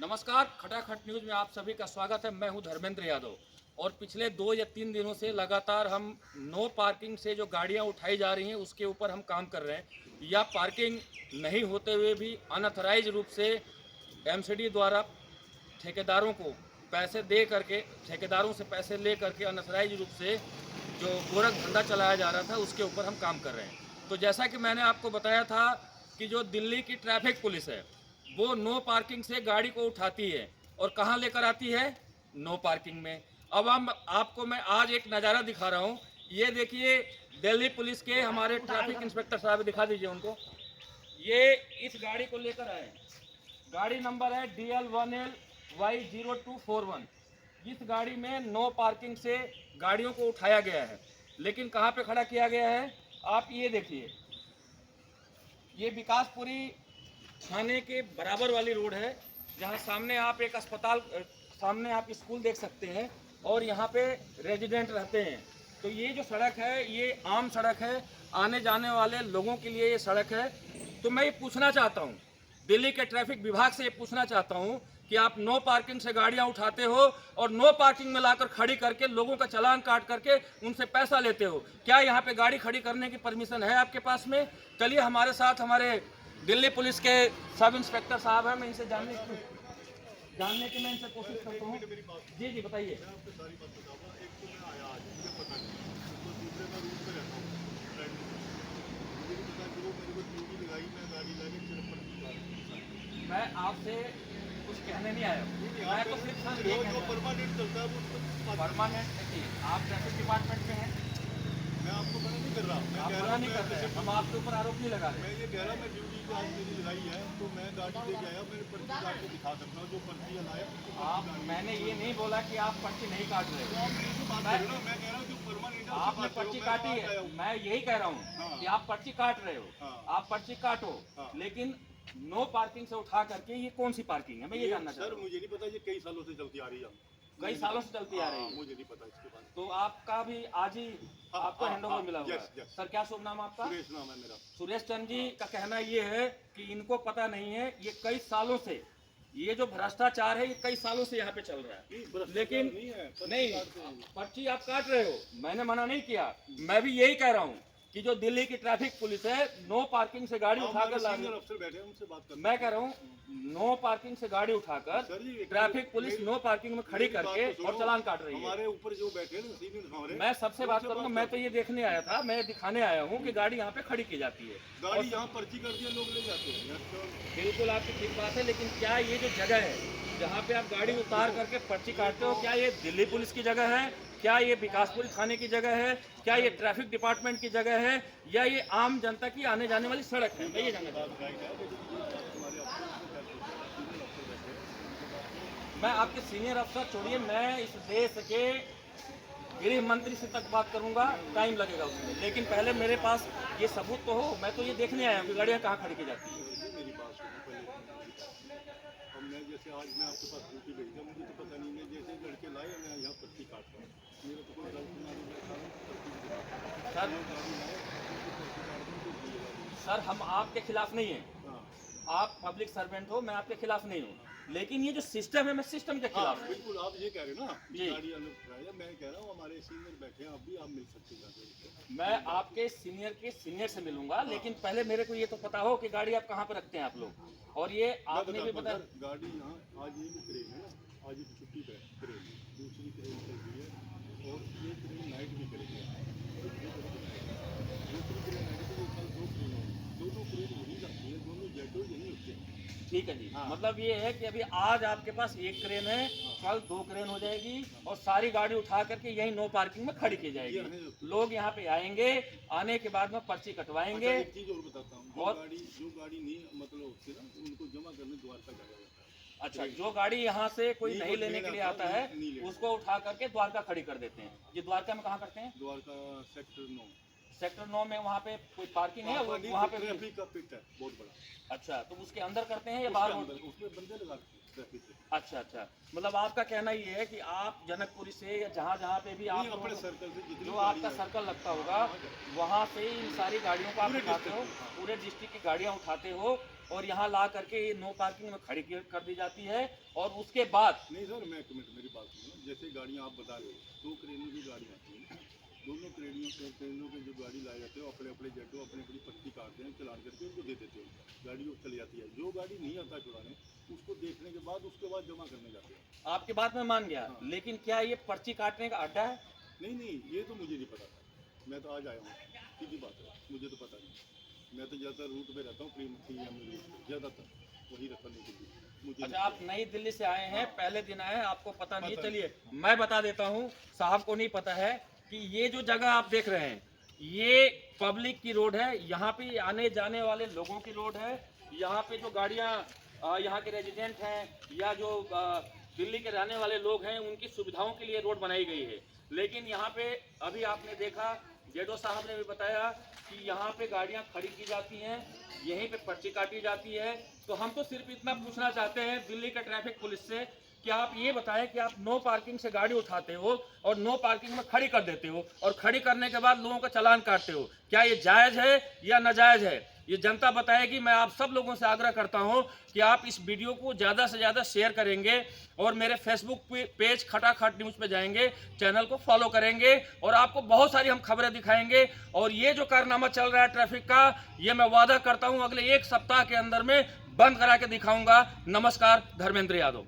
नमस्कार, खटाखट न्यूज़ में आप सभी का स्वागत है। मैं हूं धर्मेंद्र यादव और पिछले 2 या 3 दिनों से लगातार हम नो पार्किंग से जो गाड़ियां उठाई जा रही हैं उसके ऊपर हम काम कर रहे हैं। या पार्किंग नहीं होते हुए भी अनऑथराइज रूप से एमसीडी द्वारा ठेकेदारों को पैसे दे करके, ठेकेदारों से पैसे ले करके अनऑथराइज रूप से जो गोरख धंधा चलाया जा रहा था उसके ऊपर हम काम कर रहे हैं। तो जैसा कि मैंने आपको बताया था कि जो दिल्ली की ट्रैफिक पुलिस है वो नो पार्किंग से गाड़ी को उठाती है और कहाँ लेकर आती है, नो पार्किंग में। अब हम आपको मैं आज एक नज़ारा दिखा रहा हूँ। ये देखिए, दिल्ली पुलिस के हमारे ट्रैफिक इंस्पेक्टर साहब, दिखा दीजिए उनको। ये इस गाड़ी को लेकर आए, गाड़ी नंबर है DL1LY0241। इस गाड़ी में नो पार्किंग से गाड़ियों को उठाया गया है, लेकिन कहाँ पे खड़ा किया गया है आप ये देखिए। ये विकासपुरी थाने के बराबर वाली रोड है, जहाँ सामने आप एक अस्पताल, सामने आप स्कूल देख सकते हैं और यहाँ पे रेजिडेंट रहते हैं। तो ये जो सड़क है ये आम सड़क है, आने जाने वाले लोगों के लिए ये सड़क है। तो मैं ये पूछना चाहता हूँ, दिल्ली के ट्रैफिक विभाग से ये पूछना चाहता हूँ कि आप नो पार्किंग से गाड़ियाँ उठाते हो और नो पार्किंग में लाकर खड़ी करके लोगों का चालान काट करके उनसे पैसा लेते हो। क्या यहाँ पे गाड़ी खड़ी करने की परमिशन है आपके पास में? चलिए हमारे साथ हमारे दिल्ली पुलिस के सब इंस्पेक्टर साहब हैं, मैं इनसे जानने की मैं इनसे कोशिश करता हूँ। जी जी बताइए। मैं आपसे कुछ कहने नहीं आया हूँ, मैं तो सिर्फ परमानेंट चलता है वो परमानेंट। आप ट्रैफिक डिपार्टमेंट में हैं, मैं आपको मना नहीं कर रहा। मैं आप कह मना रहा नहीं कर रहे हैं, हम आपके ऊपर आरोप नहीं लगा रहे। मैं ये कह रहा मैं ड्यूटी जो आज मेरी लगाई है तो मैं गाड़ी लेके आया, मैंने पर्ची काट के दिखा सकता हूँ। जो पर्ची लाया आप, मैंने ये नहीं बोला कि आप पर्ची नहीं काट रहे हो। आप मेरी बात कर रहे हो ना, मैं कह रहा हूँ जो परमानेंट है आपने पर्ची काटी है, मैं यही कह रहा हूँ कि आप पर्ची काट रहे हो। आप पर्ची काटो, लेकिन नो पार्किंग से उठा करके ये कौन सी पार्किंग है, मैं ये जानना चाहता सर हूँ। मुझे नहीं पता, ये कई सालों से चलती आ रही है, कई सालों से चलती आ रही है, मुझे नहीं पता इसके बारे में। तो आपका भी आज ही आपको हैंडओवर मिला हुआ है। सर क्या शुभ नाम आपका? सुरेश नाम है मेरा। सुरेश चंद जी का कहना ये है कि इनको पता नहीं है, ये कई सालों से ये जो भ्रष्टाचार है ये कई सालों से यहाँ पे चल रहा है। लेकिन नहीं, पर्ची आप काट रहे हो, मैंने मना नहीं किया। मैं भी यही कह रहा हूँ कि जो दिल्ली की ट्रैफिक पुलिस है नो पार्किंग से गाड़ी उठाकर ला, अफसर बैठे हैं उनसे बात कर। मैं कह रहा हूँ नो पार्किंग से गाड़ी उठाकर ट्रैफिक पुलिस नो पार्किंग में खड़ी करके और चालान काट रही है। हमारे ऊपर जो बैठे हैं ना सीनियर हमारे, मैं सबसे बात करूंगा, मैं तो ये देखने आया था, मैं दिखाने आया हूँ कि गाड़ी यहाँ पे खड़ी की जाती है। गाड़ी यहाँ पर्ची कर दिया, लोग ले जाते हैं। बिल्कुल आपकी ठीक बात है, लेकिन क्या ये जो जगह है जहाँ पे आप गाड़ी उतार करके पर्ची काटते हो, क्या ये दिल्ली पुलिस की जगह है, क्या ये विकासपुरी थाने की जगह है, क्या ये ट्रैफिक डिपार्टमेंट की जगह है, या ये आम जनता की आने जाने वाली सड़क है? मैं ये जानना चाहता हूँ। मैं आपके सीनियर अफसर छोड़िए, मैं इस देश के गृह मंत्री से तक बात करूंगा, टाइम लगेगा उसमें, लेकिन पहले मेरे पास ये सबूत तो हो। मैं तो ये देखने आया हूँ कि गाड़ियाँ कहाँ खड़ी की जाती है। मेरी बात सुनो पहले। अब मैं जैसे आज मैं आपके पास ड्यूटी भेज दिया, मुझे तो पता नहीं, मैं जैसे लड़के लाए मैं यहाँ पर्ची काटता हूँ, मेरा तो कोई गलती नहीं, मैं सर हम आपके खिलाफ नहीं हैं, आप पब्लिक सर्वेंट हो, मैं आपके खिलाफ नहीं हूँ, लेकिन ये जो सिस्टम है मैं सिस्टम के खिलाफ हूँ। बिल्कुल आप ये कह रहे हो ना जी। गाड़ी अलग कराया, मैं कह रहा हूँ हमारे सीनियर बैठे हैं, आप भी आप मिल सकते हैं। मैं आपके सीनियर के सीनियर से मिलूंगा, लेकिन पहले मेरे को ये तो पता हो कि गाड़ी आप कहाँ पर रखते हैं आप लोग, और ये आपने भी पता। गाड़ी यहाँ आज ये भी क्रेन है ना, आज एक छुट्टी पे क्रेन, दूसरी क्रेन चल रही है और ये क्रेन नाइट भी करेगी। दूसरी क्रेन नाइट की कल 2 क्रेन होगी, दोनों क्रेन वही जाती है, दोनों जेटो यही होते हैं। ठीक है जी, मतलब ये है कि अभी आज आपके पास एक क्रेन है, कल 2 क्रेन हो जाएगी और सारी गाड़ी उठा करके यहीं नो पार्किंग में खड़ी की जाएगी। लोग यहाँ पे आएंगे, आने के बाद में पर्ची कटवाएंगे। एक चीज और बताता हूँ, जो गाड़ी नहीं मतलब होती ना उनको जमा करने द्वारका जाया जाता है। अच्छा, जो गाड़ी यहाँ से कोई नहीं लेने के लिए आता है उसको उठा करके द्वारका खड़ी कर देते हैं। ये द्वारका में कहाँ करते हैं? द्वारका सेक्टर 9 में वहाँ पे कोई पार्किंग है? वहाँ पे ट्रैफिक का पिट है बहुत बड़ा। अच्छा, तो उसके अंदर करते हैं या बाहर? उसमें बंदे लगा ट्रैफिक। अच्छा, मतलब आपका कहना ये है कि आप जनकपुरी से या जहाँ पे भी आप अपने सर्कल से जो आपका सर्कल लगता होगा वहाँ से इन सारी गाड़ियों को आप उठाते हो, पूरे डिस्ट्रिक्ट की गाड़ियाँ उठाते हो और यहाँ ला करके ये नो पार्किंग में खड़ी कर दी जाती है। और उसके बाद नहीं सर, मैं एक मिनट मेरी बात सुनो। जैसे गाड़ियाँ आप बता रहे हो, 2 क्रेनों की गाड़ी आती है, दोनों क्रेनों के जो गाड़ी लाए जाते हो अपने अपने जड्डों अपनी अपनी पट्टी काटते हैं, चलान करके उनको दे देते हो, गाड़ी वो चली जाती है। जो गाड़ी नहीं आता छुड़ाने, उसको देखने के बाद उसके बाद जमा करने जाते हैं। आपकी बात में मान गया, हाँ। लेकिन क्या ये पर्ची काटने का अड्डा है? नहीं, ये तो मुझे नहीं पता था, मैं तो आज आया हूँ, सीधी बात है, मुझे तो पता नहीं। मैं तो ज़्यादातर रूट पे रहता हूँ, ज़्यादातर वही रखने के लिए मुझे। अच्छा, आप नई दिल्ली से आए हैं, पहले दिन आए हैं, आपको पता नहीं। चलिए मैं बता देता हूँ, साहब को नहीं पता है कि ये जो जगह आप देख रहे हैं ये पब्लिक की रोड है, यहाँ पे आने जाने वाले लोगों की रोड है। यहाँ पे जो गाड़ियाँ यहाँ के रेजिडेंट हैं या जो दिल्ली के रहने वाले लोग हैं उनकी सुविधाओं के लिए रोड बनाई गई है। लेकिन यहाँ पे अभी आपने देखा, जेडो साहब ने भी बताया कि यहाँ पे गाड़ियाँ खड़ी की जाती हैं, यहीं पे पर्ची काटी जाती है। तो हम तो सिर्फ इतना पूछना चाहते हैं दिल्ली के ट्रैफिक पुलिस से कि आप ये बताएं कि आप नो पार्किंग से गाड़ी उठाते हो और नो पार्किंग में खड़ी कर देते हो और खड़ी करने के बाद लोगों का चालान काटते हो, क्या ये जायज़ है या नाजायज़ है? ये जनता बताएगी। मैं आप सब लोगों से आग्रह करता हूं कि आप इस वीडियो को ज़्यादा से ज़्यादा शेयर करेंगे और मेरे फेसबुक पेज खटाखट न्यूज़ पे जाएंगे, चैनल को फॉलो करेंगे और आपको बहुत सारी हम खबरें दिखाएंगे। और ये जो कारनामा चल रहा है ट्रैफिक का, ये मैं वादा करता हूँ अगले 1 सप्ताह के अंदर में बंद करा के दिखाऊंगा। नमस्कार, धर्मेंद्र यादव।